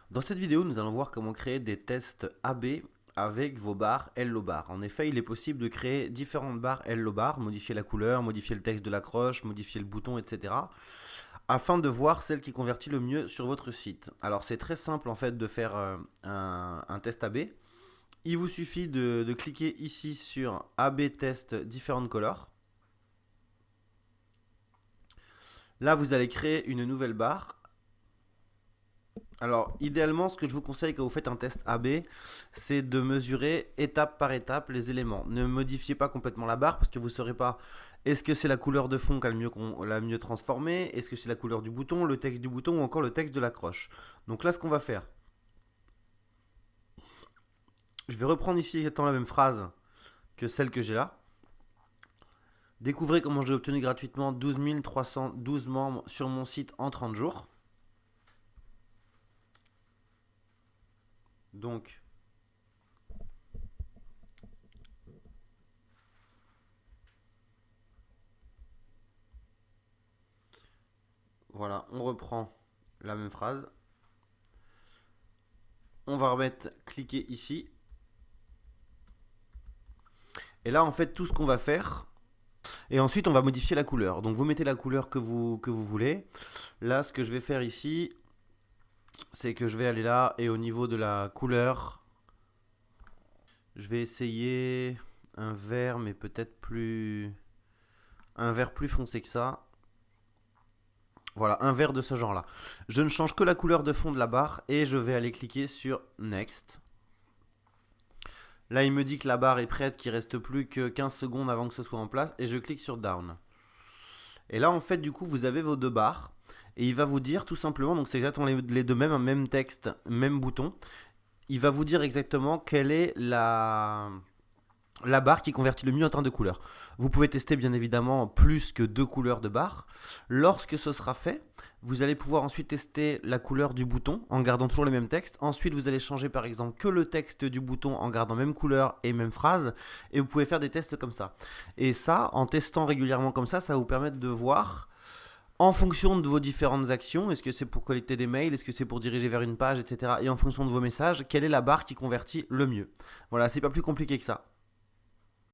Dans cette vidéo, nous allons voir comment créer des tests AB avec vos barres Hello Bar. En effet, il est possible de créer différentes barres Hello Bar, modifier la couleur, modifier le texte de l'accroche, modifier le bouton, etc. afin de voir celle qui convertit le mieux sur votre site. Alors c'est très simple en fait de faire un test AB. Il vous suffit de cliquer ici sur AB test different colors. Là, vous allez créer une nouvelle barre. Alors, idéalement, ce que je vous conseille quand vous faites un test AB, c'est de mesurer étape par étape les éléments. Ne modifiez pas complètement la barre parce que vous ne saurez pas est-ce que c'est la couleur de fond l'a mieux transformée, est-ce que c'est la couleur du bouton, le texte du bouton ou encore le texte de l'accroche. Donc là, ce qu'on va faire, je vais reprendre ici exactement la même phrase que celle que j'ai là. Découvrez comment j'ai obtenu gratuitement 12 312 membres sur mon site en 30 jours. Donc, voilà, on reprend la même phrase. On va remettre, cliquer ici. Et là, en fait, tout ce qu'on va faire, et ensuite, on va modifier la couleur. Donc, vous mettez la couleur que vous voulez. Là, ce que je vais faire ici, c'est que je vais aller là, et au niveau de la couleur, je vais essayer un vert, mais peut-être plus... un vert plus foncé que ça. Voilà, un vert de ce genre-là. Je ne change que la couleur de fond de la barre, et je vais aller cliquer sur Next. Là, il me dit que la barre est prête, qu'il reste plus que 15 secondes avant que ce soit en place, et je clique sur Down. Et là, en fait, du coup, vous avez vos deux barres, et il va vous dire tout simplement, donc c'est exactement les deux mêmes, même texte, même bouton, il va vous dire exactement quelle est la barre qui convertit le mieux en termes de couleurs. Vous pouvez tester bien évidemment plus que deux couleurs de barre. Lorsque ce sera fait, vous allez pouvoir ensuite tester la couleur du bouton en gardant toujours le même texte. Ensuite, vous allez changer par exemple que le texte du bouton en gardant même couleur et même phrase. Et vous pouvez faire des tests comme ça. Et ça, en testant régulièrement comme ça va vous permettre de voir en fonction de vos différentes actions, est-ce que c'est pour collecter des mails, est-ce que c'est pour diriger vers une page, etc. Et en fonction de vos messages, quelle est la barre qui convertit le mieux. Voilà, c'est pas plus compliqué que ça.